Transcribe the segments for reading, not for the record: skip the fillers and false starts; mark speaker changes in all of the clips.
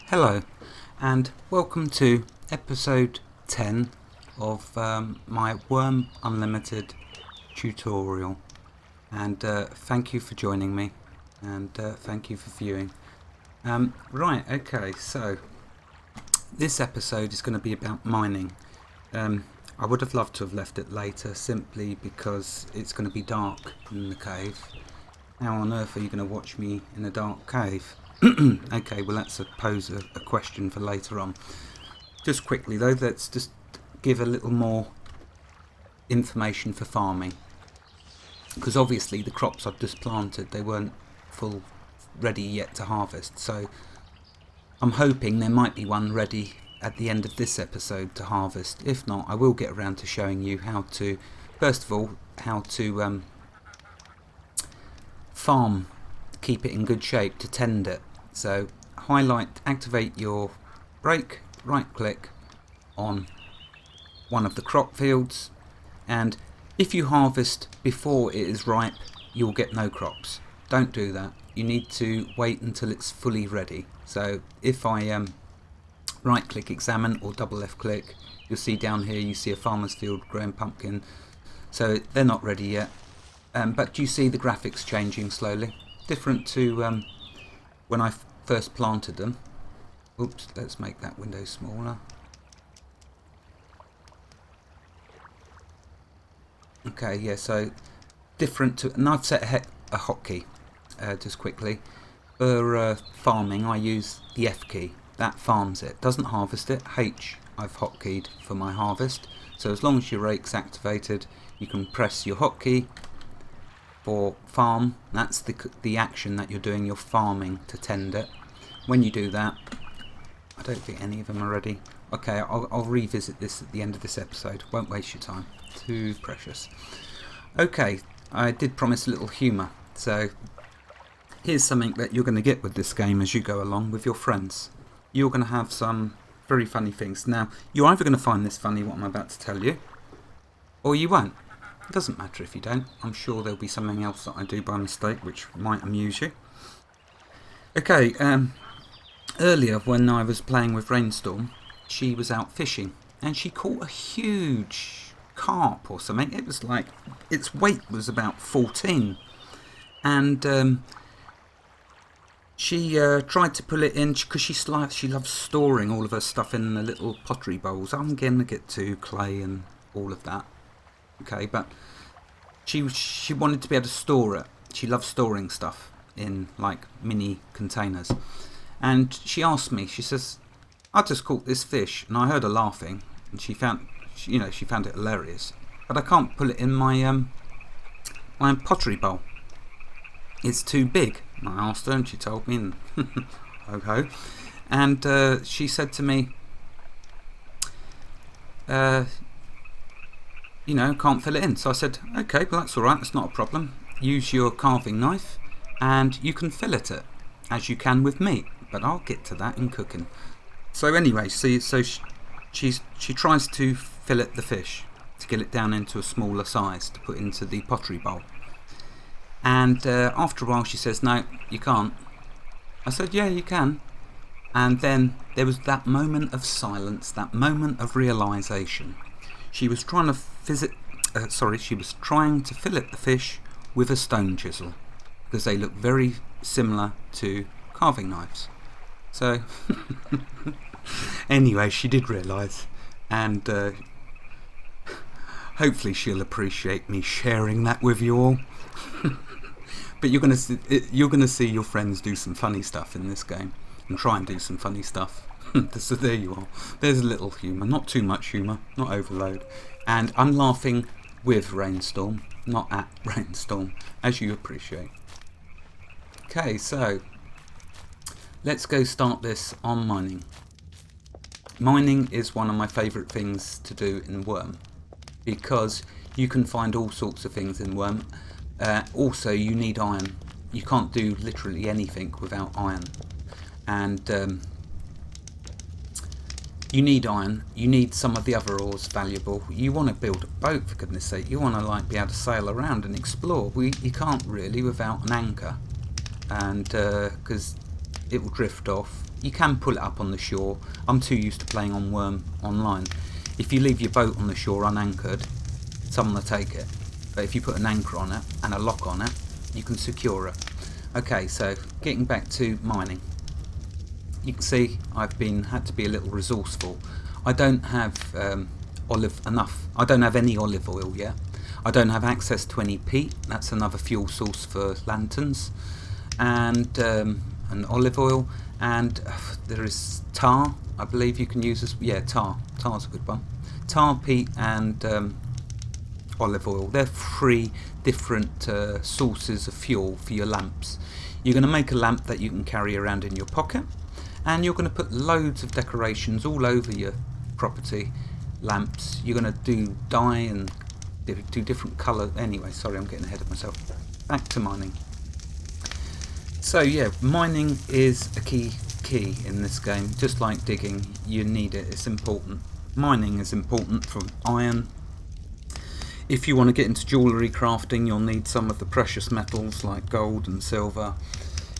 Speaker 1: Hello and welcome to episode 10 of my Wurm Unlimited tutorial, and thank you for joining me and thank you for viewing. So this episode is going to be about mining. I would have loved to have left it later simply because it's going to be dark in the cave. How on earth are you going to watch me in a dark cave? Okay, well that's a question for later on. Just quickly though, let's just give a little more information for farming, because obviously the crops I've just planted, they weren't full ready yet to harvest, so I'm hoping there might be one ready at the end of this episode to harvest. If not, I will get around to showing you how to, first of all, how to farm, keep it in good shape, to tend it. So activate your brake, right click on one of the crop fields, and if you harvest before it is ripe, you'll get no crops. Don't do that. You need to wait until it's fully ready. So if I right click examine or double left click, you'll see down here, you see a farmer's field growing pumpkin. So they're not ready yet, but do you see the graphics changing slowly? Different to when I first planted them. Oops, let's make that window smaller. Okay, yeah, so different to, and I've set a hotkey just quickly. For farming, I use the F key. That farms it, doesn't harvest it. H I've hotkeyed for my harvest. So as long as your rake's activated, you can press your hotkey for farm. That's the action that you're doing. You're farming to tend it. When you do that, I don't think any of them are ready. Okay, I'll revisit this at the end of this episode. Won't waste your time. Too precious. Okay, I did promise a little humour. So here's something that you're going to get with this game as you go along with your friends. You're going to have some very funny things. Now, you're either going to find this funny, what I'm about to tell you, or you won't. It doesn't matter if you don't. I'm sure there'll be something else that I do by mistake which might amuse you. Okay, earlier when I was playing with Rainstorm, she was out fishing and she caught a huge carp or something. It was like, its weight was about 14, and she tried to pull it in because she loves storing all of her stuff in the little pottery bowls. I'm going to get to clay and all of that. Okay, but she wanted to be able to store it. She loves storing stuff in like mini containers. And she asked me, she says, I just caught this fish, and I heard her laughing, and she found it hilarious. But I can't pull it in my my pottery bowl. It's too big. And I asked her, and she told me, and ho. And she said to me, can't fill it in. So I said, okay, well that's alright, that's not a problem. Use your carving knife and you can fillet it, as you can with meat, but I'll get to that in cooking. So anyway, she tries to fillet the fish to get it down into a smaller size to put into the pottery bowl. And after a while she says, no, you can't. I said, yeah, you can. And then there was that moment of silence, that moment of realisation. She was trying to fillet the fish with a stone chisel, because they look very similar to carving knives. So anyway, she did realise, and hopefully she'll appreciate me sharing that with you all. But you're going to see your friends do some funny stuff in this game, and try and do some funny stuff. So there you are. There's a little humour, not too much humour, not overload. And I'm laughing with Rainstorm, not at Rainstorm, as you appreciate. Okay, so let's go start this on mining. Mining is one of my favourite things to do in Wurm, because you can find all sorts of things in Wurm. Also, you need iron. You can't do literally anything without iron. And you need iron. You need some of the other ores valuable. You want to build a boat, for goodness sake. You want to be able to sail around and explore. You can't really without an anchor. And because it will drift off. You can pull it up on the shore. I'm too used to playing on Wurm Online. If you leave your boat on the shore unanchored, someone will take it. But if you put an anchor on it and a lock on it, you can secure it. Okay, so getting back to mining. You can see I've had to be a little resourceful. I don't have I don't have any olive oil yet. I don't have access to any peat. That's another fuel source for lanterns. And olive oil. And there is tar. I believe you can use this. Yeah, tar. Tar's a good one. Tar, peat, and olive oil. They're 3 different sources of fuel for your lamps. You're going to make a lamp that you can carry around in your pocket, and you're going to put loads of decorations all over your property lamps. You're going to do dye and do different colour. Anyway, sorry, I'm getting ahead of myself. Back to mining. So yeah, mining is a key in this game. Just like digging, you need it. It's important. Mining is important for iron. If you want to get into jewellery crafting, you'll need some of the precious metals like gold and silver.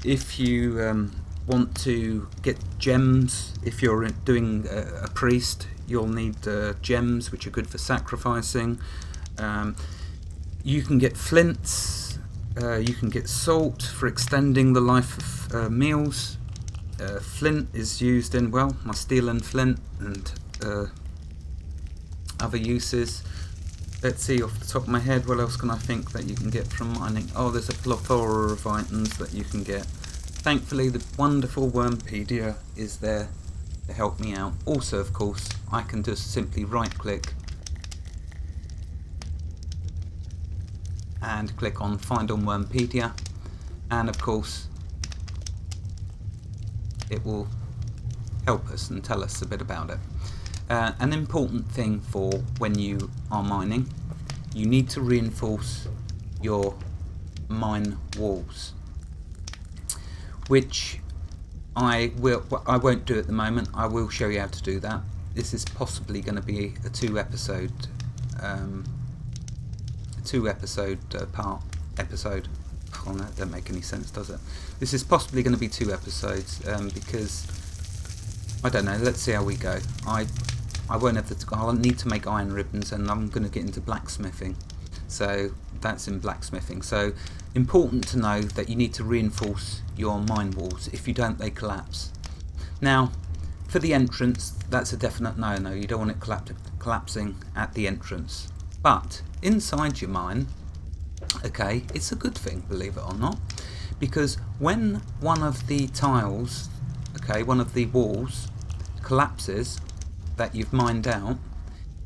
Speaker 1: If you want to get gems, if you're doing a priest, you'll need gems, which are good for sacrificing. You can get flints, you can get salt for extending the life of meals. Flint is used in, well, my steel and flint and other uses. Let's see off the top of my head, what else can I think that you can get from mining? Oh, there's a plethora of items that you can get. Thankfully, the wonderful Wurmpedia is there to help me out. Also, of course, I can just simply right-click and click on Find on Wurmpedia, and of course, it will help us and tell us a bit about it. An important thing for when you are mining, you need to reinforce your mine walls, which I won't do at the moment. I will show you how to do that. This is possibly going to be a two episode episode. Oh, no, that don't make any sense, does it? This is possibly going to be 2 episodes because I don't know. Let's see how we go. I won't have I'll need to make iron ribbons, and I'm going to get into blacksmithing. So that's in blacksmithing. So important to know that you need to reinforce your mine walls. If you don't, they collapse. Now, for the entrance, that's a definite no-no. You don't want it collapsing at the entrance. But inside your mine, okay, it's a good thing, believe it or not, because when one of the tiles, okay, one of the walls collapses that you've mined out,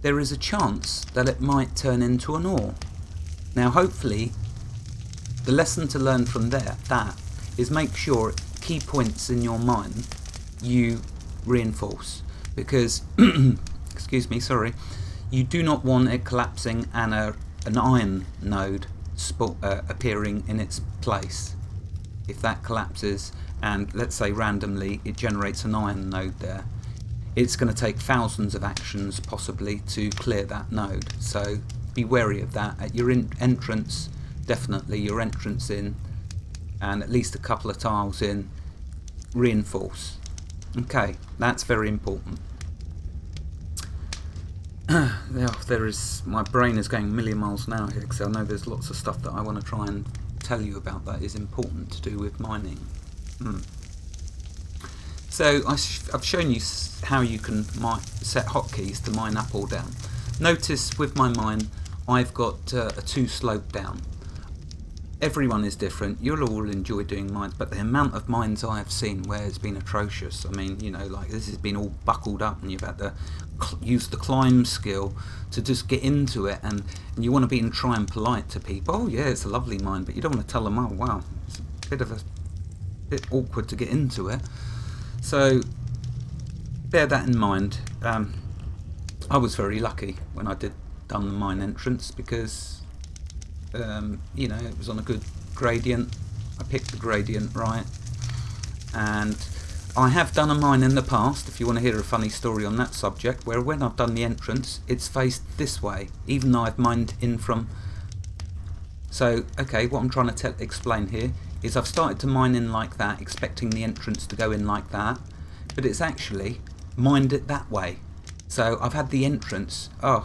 Speaker 1: there is a chance that it might turn into an ore. Now, hopefully, the lesson to learn from that is make sure key points in your mine you reinforce, because excuse me, sorry, you do not want it collapsing and an iron node appearing in its place. If that collapses and let's say randomly it generates an iron node there, it's going to take thousands of actions possibly to clear that node. So be wary of that. At your entrance, definitely your entrance in, and at least a couple of tiles in, reinforce. Okay, that's very important. There is, my brain is going a million miles an hour here because I know there's lots of stuff that I want to try and tell you about that is important to do with mining. So I've shown you how you can set hotkeys to mine up or down. Notice with my mine I've got a 2 slope down. Everyone is different. You'll all enjoy doing mines, but the amount of mines I have seen where it's been atrocious. I mean, you know, like this has been all buckled up and you've had to use the climb skill to just get into it, and you want to be and try and polite to people. Oh yeah, it's a lovely mine, but you don't want to tell them, oh wow, it's a bit awkward to get into it. So bear that in mind. I was very lucky when I done the mine entrance because you know, it was on a good gradient. I picked the gradient right, and I have done a mine in the past, if you want to hear a funny story on that subject, where when I've done the entrance it's faced this way, even though I've mined in from. So okay, what I'm trying to explain here, is I've started to mine in like that, expecting the entrance to go in like that, but it's actually mined it that way. So I've had the entrance, I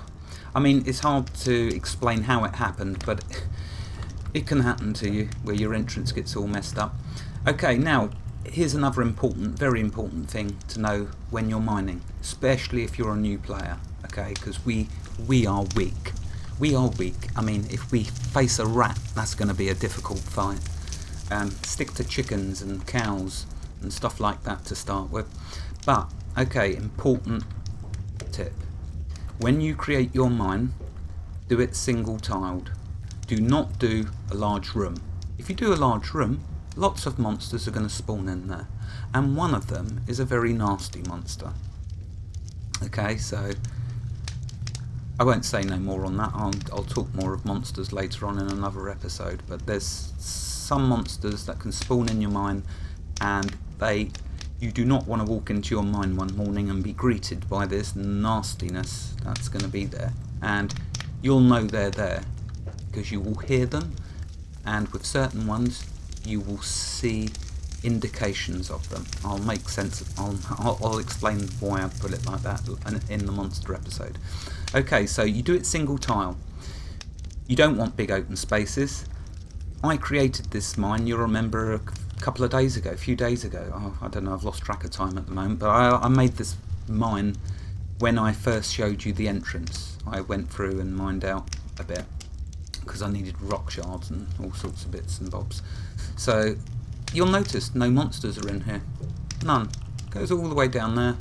Speaker 1: mean, it's hard to explain how it happened, but it can happen to you where your entrance gets all messed up. Okay, now here's another important, very important thing to know when you're mining, especially if you're a new player, okay, because we are weak. We are weak. I mean, if we face a rat, that's going to be a difficult fight. Stick to chickens and cows and stuff like that to start with. But, okay, important tip. When you create your mine, do it single tiled. Do not do a large room. If you do a large room, lots of monsters are going to spawn in there. And one of them is a very nasty monster. Okay, so I won't say no more on that. I'll talk more of monsters later on in another episode. But there's some monsters that can spawn in your mine, and you do not want to walk into your mine one morning and be greeted by this nastiness that's going to be there. And you'll know they're there because you will hear them, and with certain ones you will see indications of them. I'll make sense. I'll explain why I put it like that in the monster episode. Okay, so you do it single tile. You don't want big open spaces. I created this mine, you'll remember, a couple of days ago, a few days ago. I don't know, I've lost track of time at the moment, but I made this mine when I first showed you the entrance. I went through and mined out a bit because I needed rock shards and all sorts of bits and bobs. So you'll notice no monsters are in here. None. Goes all the way down there,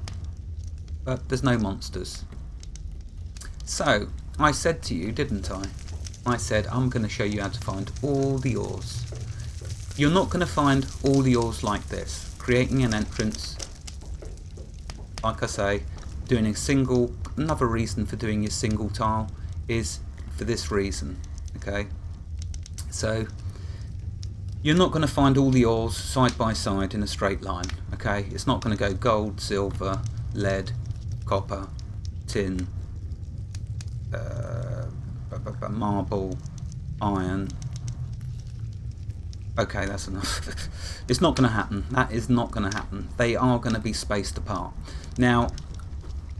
Speaker 1: but there's no monsters. So I said to you, didn't I? I said I'm going to show you how to find all the ores. You're not going to find all the ores like this. Creating an entrance, like I say, doing another reason for doing your single tile is for this reason. Okay, so you're not going to find all the ores side by side in a straight line. Okay, it's not going to go gold, silver, lead, copper, tin, marble, iron. Okay, that's enough. It's not going to happen. That is not going to happen. They are going to be spaced apart. Now,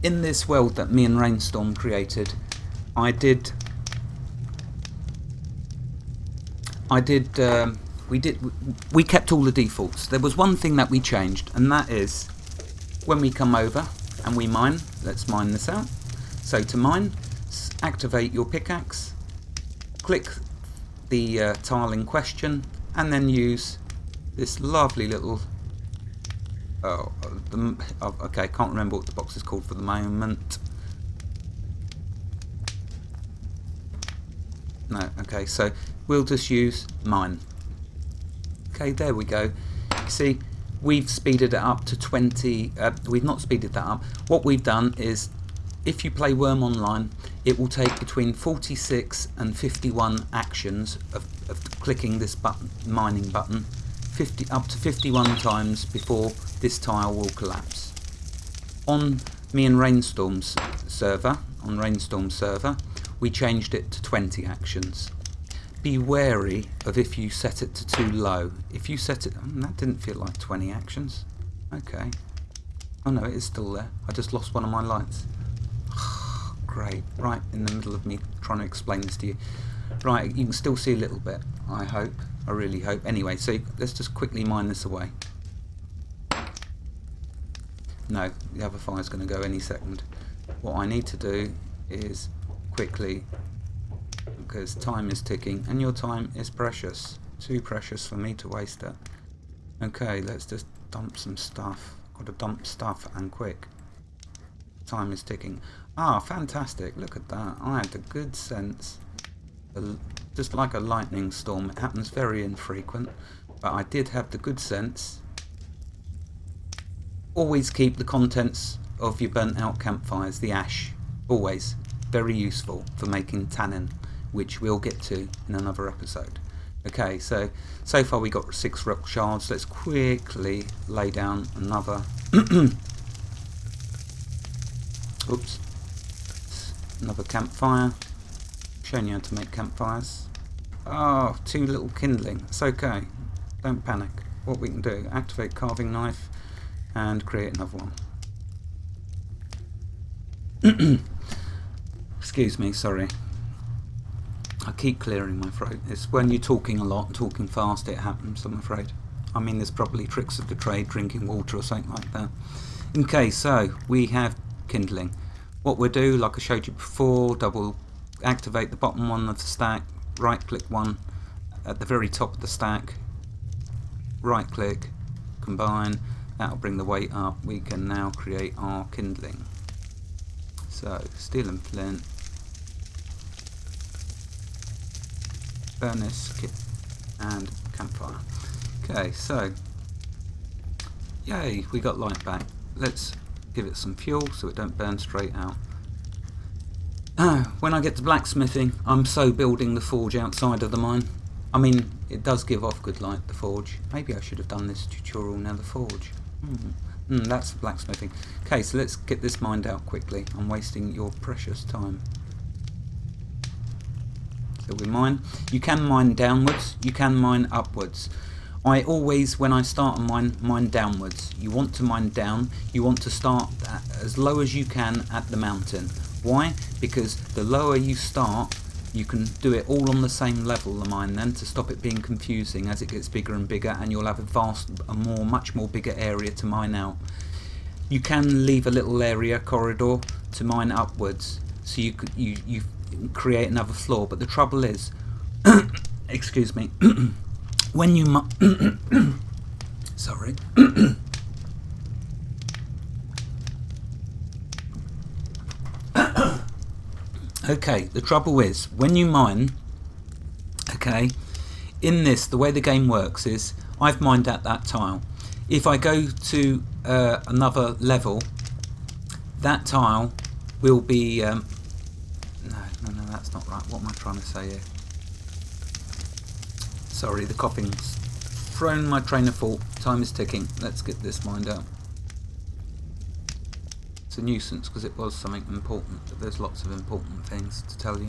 Speaker 1: in this world that me and Rainstorm created, we kept all the defaults. There was one thing that we changed, and that is when we come over and we mine. Let's mine this out. So to mine, activate your pickaxe, click the tile in question, and then use this lovely little okay, can't remember what the box is called for the moment. No, okay, so we'll just use mine. Okay, there we go. You see, we've speeded it up to 20. We've not speeded that up. What we've done is, if you play Wurm Online, it will take between 46 and 51 actions of clicking this button, mining button, up to 51 times before this tile will collapse. On me and Rainstorm's server, we changed it to 20 actions. Be wary of if you set it to too low. If you set it, that didn't feel like 20 actions. Okay. Oh no, it is still there. I just lost one of my lights. Great, right in the middle of me trying to explain this to you. Right, you can still see a little bit, I hope. I really hope. Anyway, so let's just quickly mine this away. No, the other fire's going to go any second. What I need to do is quickly, because time is ticking, and your time is precious. Too precious for me to waste it. Okay, let's just dump some stuff. Got to dump stuff and quick. Time is ticking. Ah, fantastic. Look at that. I had the good sense. Just like a lightning storm, it happens very infrequent, but I did have the good sense. Always keep the contents of your burnt out campfires, the ash, always. Very useful for making tannin, which we'll get to in another episode. Okay, so far we got 6 rock shards. Let's quickly lay down another oops, another campfire. Showing you how to make campfires. Oh, 2 little kindling. It's okay. don't panic. What we can do, activate carving knife and create another one. Excuse me, sorry. I keep clearing my throat. It's when you're talking a lot, talking fast, it happens, I'm afraid. I mean, there's probably tricks of the trade, drinking water or something like that. Okay, so we have kindling. What we'll do, like I showed you before, double activate the bottom one of the stack, right click one at the very top of the stack, right click, combine, that'll bring the weight up. We can now create our kindling. So, steel and flint, furnace, and campfire. Okay, so, yay, we got light back. Let's give it some fuel so it don't burn straight out. When I get to blacksmithing, I'm so building the forge outside of the mine. I mean, it does give off good light, the forge. Maybe I should have done this tutorial now, the forge. That's the blacksmithing. Okay, so let's get this mined out quickly. I'm wasting your precious time. So we mine. You can mine downwards, you can mine upwards. I always, when I start a mine downwards. You want to mine down, you want to start as low as you can at the mountain. Why? Because the lower you start, you can do it all on the same level, the mine then, to stop it being confusing as it gets bigger and bigger, and you'll have much more bigger area to mine out. You can leave a little area, corridor, to mine upwards, so you create another floor, but the trouble is, excuse me, when you sorry. Okay, the trouble is, when you mine, okay, in this, the way the game works is, I've mined at that tile. If I go to another level, that tile will be, no, that's not right. What am I trying to say here? Sorry, the coughing's thrown my train of thought. Time is ticking. Let's get this mined out. It's a nuisance because it was something important, but there's lots of important things to tell you.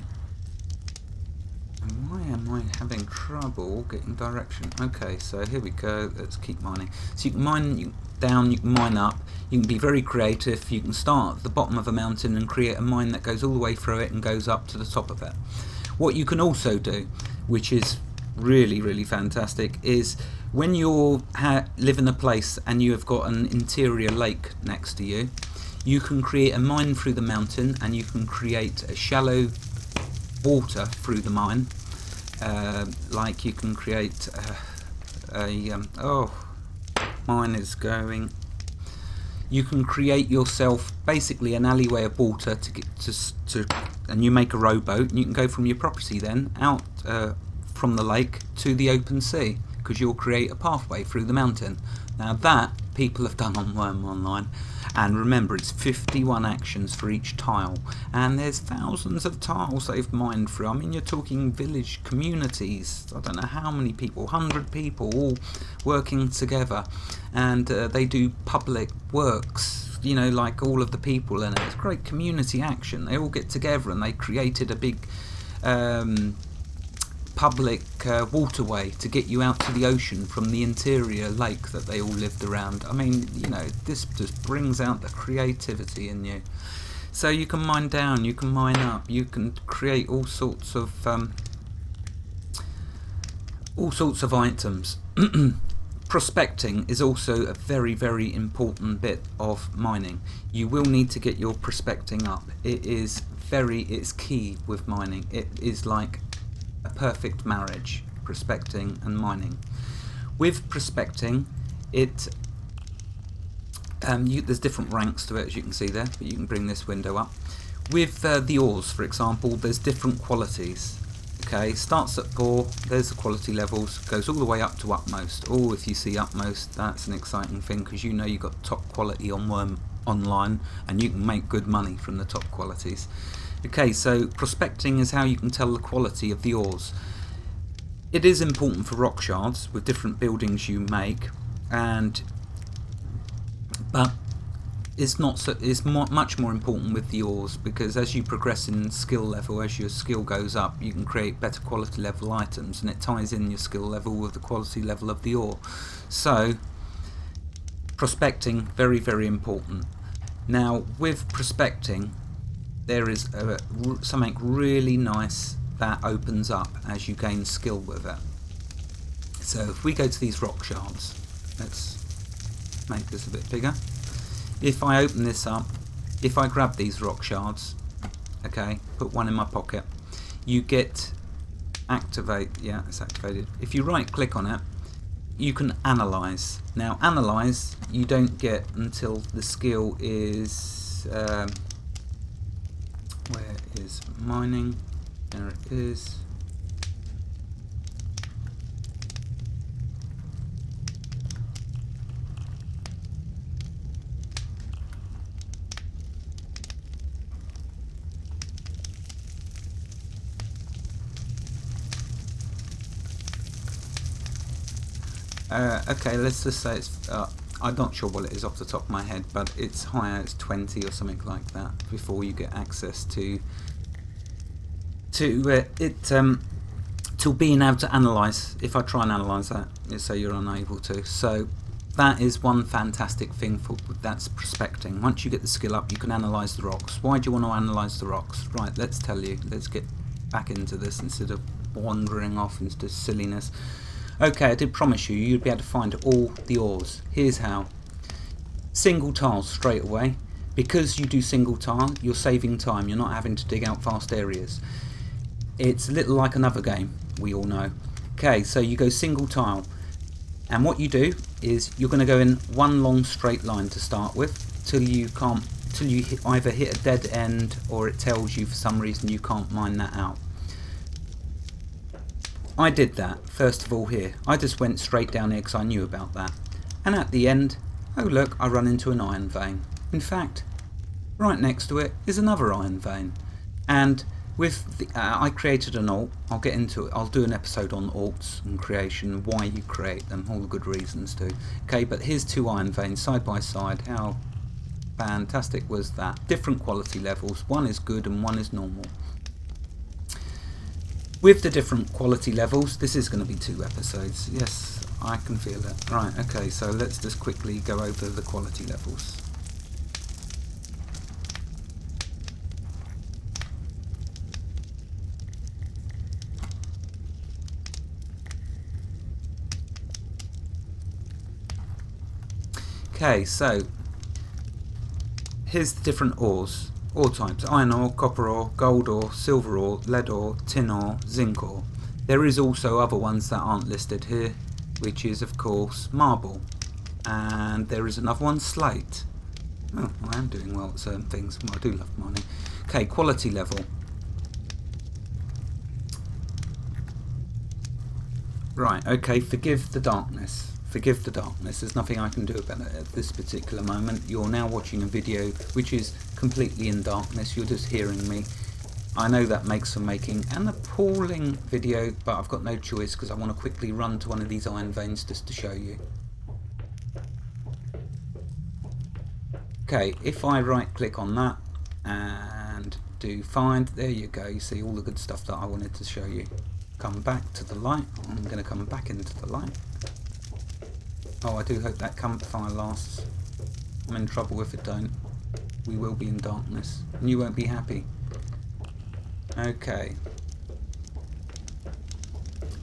Speaker 1: And why am I having trouble getting direction? Okay, so here we go. Let's keep mining. So you can mine down, you can mine up. You can be very creative. You can start at the bottom of a mountain and create a mine that goes all the way through it and goes up to the top of it. What you can also do, which is really, really fantastic, is when you live in a place and you have got an interior lake next to you, you can create a mine through the mountain and you can create a shallow water through the mine. Like you can create mine is going. You can create yourself basically an alleyway of water to get to and you make a rowboat, and you can go from your property then out from the lake to the open sea, because you'll create a pathway through the mountain. Now that people have done on Wurm Online, and remember it's 51 actions for each tile, and there's thousands of tiles they've mined through. I mean, you're talking village communities, I don't know how many people, 100 people all working together, and they do public works, you know, like all of the people in it. It's great community action. They all get together and they created a big public waterway to get you out to the ocean from the interior lake that they all lived around. I mean, you know, this just brings out the creativity in you. So you can mine down, you can mine up, you can create all sorts of items. Prospecting is also a very, very important bit of mining. You will need to get your prospecting up. It's key with mining. It is like a perfect marriage, prospecting and mining. With prospecting, there's different ranks to it, as you can see there, but you can bring this window up. With the ores, for example, there's different qualities. Okay, starts at poor, there's the quality levels, goes all the way up to utmost. Oh, if you see utmost, that's an exciting thing, because you know you've got top quality on Wurm Online, and you can make good money from the top qualities. Okay, so prospecting is how you can tell the quality of the ores. It is important for rock shards with different buildings you make, but it's not so, it's much more important with the ores, because as you progress in skill level, as your skill goes up, you can create better quality level items, and it ties in your skill level with the quality level of the ore. So prospecting, very, very important. Now with prospecting, there is something really nice that opens up as you gain skill with it. So if we go to these rock shards, let's make this a bit bigger. If I open this up, if I grab these rock shards, okay, put one in my pocket, you get activate, yeah, it's activated. If you right click on it, you can analyze. Now analyze you don't get until the skill is, where is mining? There it is. Okay, let's just say it's, I'm not sure what it is off the top of my head, but it's higher, it's 20 or something like that before you get access to being able to analyse. If I try and analyse that, you say you're unable to. So that is one fantastic thing that's prospecting. Once you get the skill up, you can analyse the rocks. Why do you want to analyse the rocks? Right, let's tell you. Let's get back into this instead of wandering off into silliness. Okay, I did promise you'd be able to find all the ores. Here's how. Single tiles straight away. Because you do single tile, you're saving time. You're not having to dig out vast areas. It's a little like another game, we all know. Okay, so you go single tile. And what you do is you're going to go in one long straight line to start with till you either hit a dead end or it tells you for some reason you can't mine that out. I did that first of all here. I just went straight down here because I knew about that. And at the end, oh look, I run into an iron vein. In fact, right next to it is another iron vein. And with the, I created an alt. I'll get into it. I'll do an episode on alts and creation, why you create them, all the good reasons to. Okay, but here's two iron veins side by side. How fantastic was that? Different quality levels. One is good and one is normal. With the different quality levels, this is going to be 2 episodes. Yes, I can feel it. Right, okay, so let's just quickly go over the quality levels. Okay, so here's the different ores. Ore types: iron ore, copper ore, gold ore, silver ore, lead ore, tin ore, zinc ore. There is also other ones that aren't listed here, which is of course marble. And there is another one, slate. Oh, I am doing well at certain things. Well, I do love mining. Okay, quality level. Right, okay, forgive the darkness. Forgive the darkness. There's nothing I can do about it at this particular moment. You're now watching a video which is completely in darkness. You're just hearing me. I know that makes for making an appalling video, but I've got no choice because I want to quickly run to one of these iron veins just to show you. Okay, if I right click on that and do find, there you go. You see all the good stuff that I wanted to show you. Come back to the light. I'm going to come back into the light. Oh, I do hope that campfire lasts. I'm in trouble if it don't. We will be in darkness, and you won't be happy. Okay.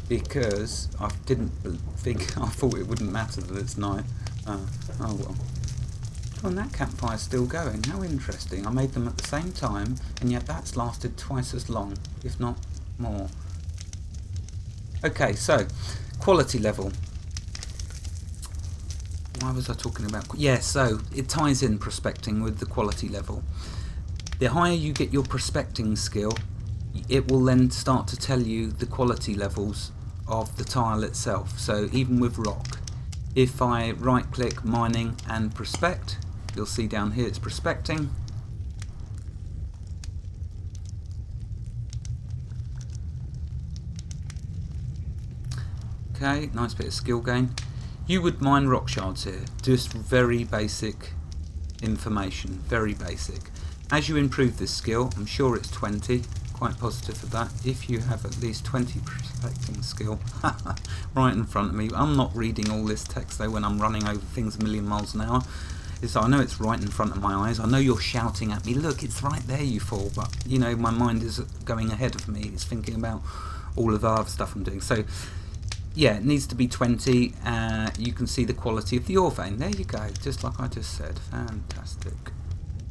Speaker 1: Because I didn't think, I thought it wouldn't matter that it's night. Oh well. Oh, and that campfire's still going. How interesting. I made them at the same time, and yet that's lasted twice as long, if not more. Okay, so, quality level. Why was I talking about? Yeah, so it ties in prospecting with the quality level. The higher you get your prospecting skill, it will then start to tell you the quality levels of the tile itself. So even with rock, if I right click mining and prospect, you'll see down here it's prospecting. Okay, nice bit of skill gain. You would mine rock shards here, just very basic information, very basic. As you improve this skill, I'm sure it's 20, quite positive of that. If you have at least 20 prospecting skill, right in front of me. I'm not reading all this text though when I'm running over things a million miles an hour. I know it's right in front of my eyes. I know you're shouting at me, look, it's right there, you fool. But, you know, my mind is going ahead of me. It's thinking about all of the other stuff I'm doing. So, yeah, it needs to be 20. You can see the quality of the ore vein. There you go, just like I just said. Fantastic.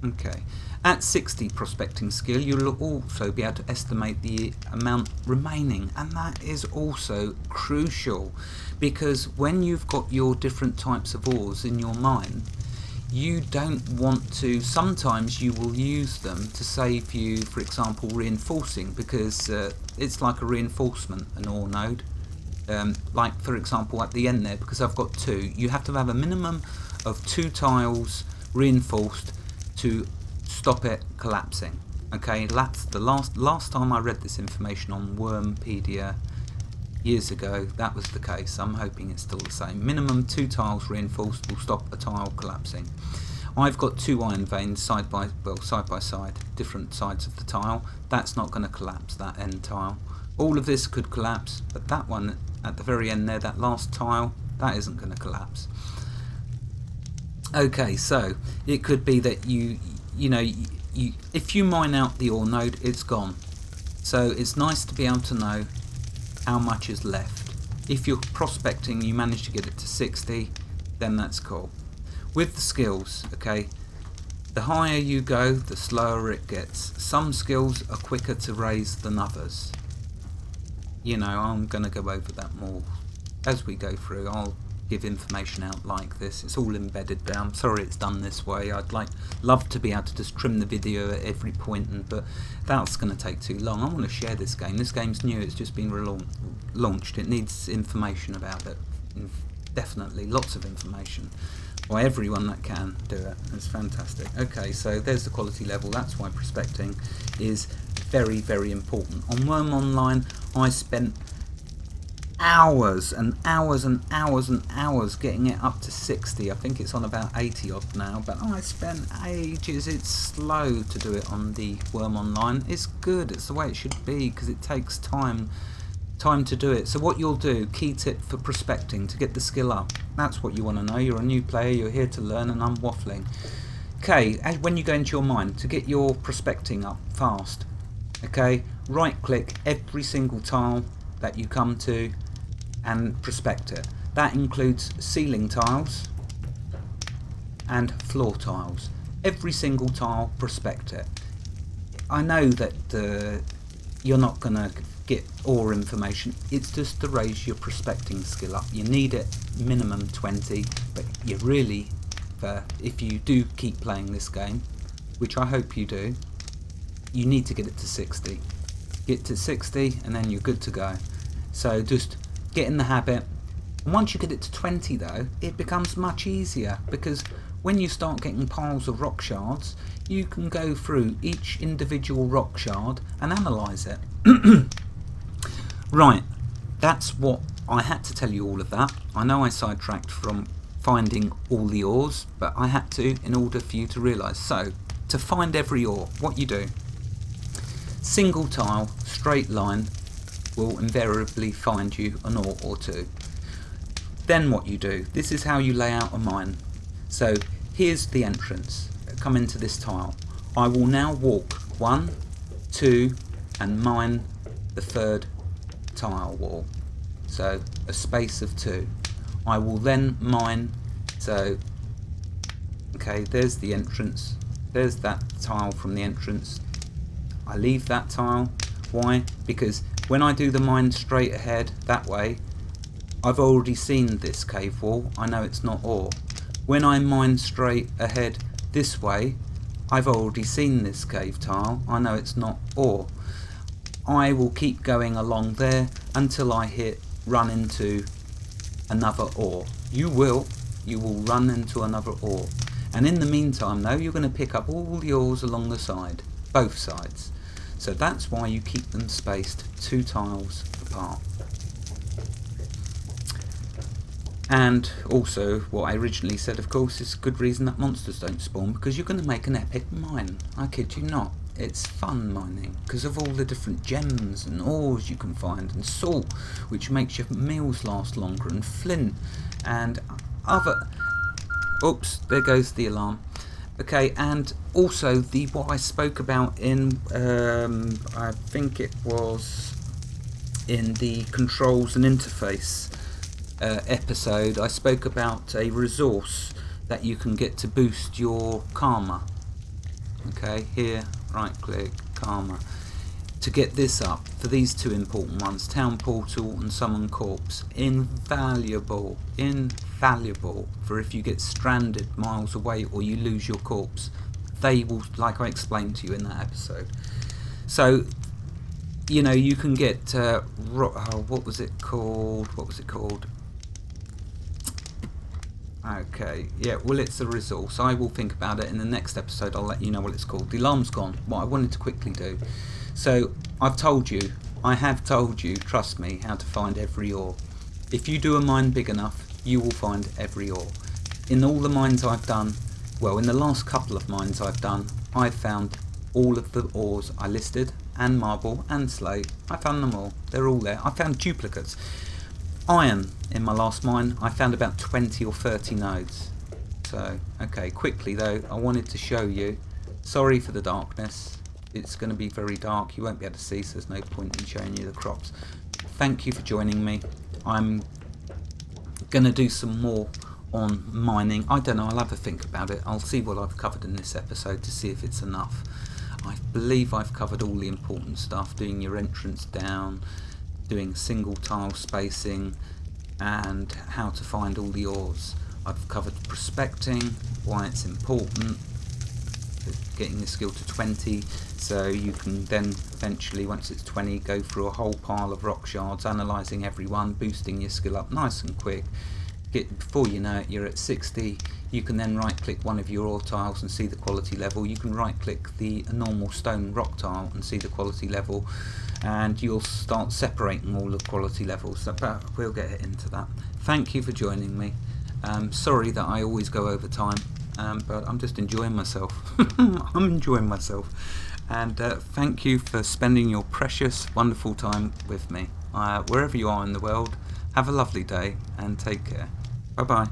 Speaker 1: Okay. At 60 prospecting skill, you'll also be able to estimate the amount remaining. And that is also crucial. Because when you've got your different types of ores in your mine, you don't want to, sometimes you will use them to save you, for example, reinforcing, because it's like a reinforcement, an ore node. Like, for example, at the end there, because I've got 2, you have to have a minimum of 2 tiles reinforced to stop it collapsing. Okay, that's the last time I read this information on Wurmpedia years ago, that was the case. I'm hoping it's still the same. Minimum 2 tiles reinforced will stop a tile collapsing. I've got 2 iron veins side by side, different sides of the tile. That's not going to collapse, that end tile. All of this could collapse, but that one at the very end there, that last tile, that isn't going to collapse. Okay, so it could be that if you mine out the ore node, it's gone. So it's nice to be able to know how much is left. If you're prospecting, you manage to get it to 60, then that's cool. With the skills, okay, the higher you go, the slower it gets. Some skills are quicker to raise than others. You know, I'm going to go over that more as we go through. I'll give information out like this. It's all embedded there. I'm sorry it's done this way. I'd love to be able to just trim the video at every point, but that's going to take too long. I want to share this game. This game's new. It's just been launched. It needs information about it. Definitely lots of information by everyone that can do it. It's fantastic. Okay, so there's the quality level. That's why prospecting is very, very important. On Wurm Online, I spent hours and hours and hours and hours getting it up to 60. I think it's on about 80 odd now, but I spent ages. It's slow to do it on the Wurm Online. It's good, it's the way it should be, because it takes time to do it. So what you'll do, key tip for prospecting to get the skill up, that's what you want to know. You're a new player, you're here to learn, and I'm waffling. Okay, when you go into your mine, to get your prospecting up fast, okay, right click every single tile that you come to and prospect it. That includes ceiling tiles and floor tiles. Every single tile, prospect it. I know that you're not going to get ore information. It's just to raise your prospecting skill up. You need it minimum 20, but you really, if you do keep playing this game, which I hope you do, you need to get it to 60. Get to 60 and then you're good to go. So just get in the habit. And once you get it to 20 though, it becomes much easier, because when you start getting piles of rock shards, you can go through each individual rock shard and analyse it. Right, that's what I had to tell you all of that. I know I sidetracked from finding all the ores, but I had to in order for you to realise. So, to find every ore, what you do, single tile, straight line, will invariably find you an ore or 2. Then what you do, this is how you lay out a mine. So here's the entrance, come into this tile. I will now walk 1, 2 and mine the 3rd tile wall, so a space of 2. I will then mine, so okay, there's the entrance, there's that tile from the entrance. I leave that tile. Why? Because when I do the mine straight ahead that way, I've already seen this cave wall, I know it's not ore. When I mine straight ahead this way, I've already seen this cave tile, I know it's not ore. I will keep going along there until I run into another ore. You will run into another ore. And in the meantime though, you're going to pick up all the ores along the side, both sides. So that's why you keep them spaced 2 tiles apart. And also, what I originally said, of course, is a good reason that monsters don't spawn, because you're going to make an epic mine. I kid you not. It's fun mining, because of all the different gems and ores you can find, and salt, which makes your meals last longer, and flint, and other... Oops, there goes the alarm. Okay, and also what I spoke about in, I think it was in the controls and interface episode, I spoke about a resource that you can get to boost your karma. Okay, here, right click, karma. To get this up, for these two important ones, Town Portal and Summon Corpse, invaluable for if you get stranded miles away or you lose your corpse. They will, like I explained to you in that episode. So, you know, you can get, what was it called? Okay, yeah, well, it's a resource. I will think about it in the next episode. I'll let you know what it's called. The alarm's gone. What I wanted to quickly do. So, I have told you, trust me, how to find every ore. If you do a mine big enough, you will find every ore. In all the mines I've done, well, in the last couple of mines I've done, I've found all of the ores I listed, and marble, and slate. I found them all. They're all there. I found duplicates. Iron, in my last mine, I found about 20 or 30 nodes. So, okay, quickly though, I wanted to show you. Sorry for the darkness. It's going to be very dark. You won't be able to see, so there's no point in showing you the crops. Thank you for joining me. I'm going to do some more on mining. I don't know, I'll have a think about it. I'll see what I've covered in this episode to see if it's enough. I believe I've covered all the important stuff, doing your entrance down, doing single tile spacing, and how to find all the ores. I've covered prospecting, why it's important, getting the skill to 20, so you can then eventually, once it's 20, go through a whole pile of rock shards, analysing every one, boosting your skill up nice and quick. Before you know it, you're at 60. You can then right click one of your ore tiles and see the quality level. You can right click the normal stone rock tile and see the quality level, and you'll start separating all the quality levels. But we'll get into that. Thank you for joining me. Sorry that I always go over time, but I'm just enjoying myself. I'm enjoying myself, and thank you for spending your precious, wonderful time with me. Wherever you are in the world, have a lovely day and take care. Bye bye.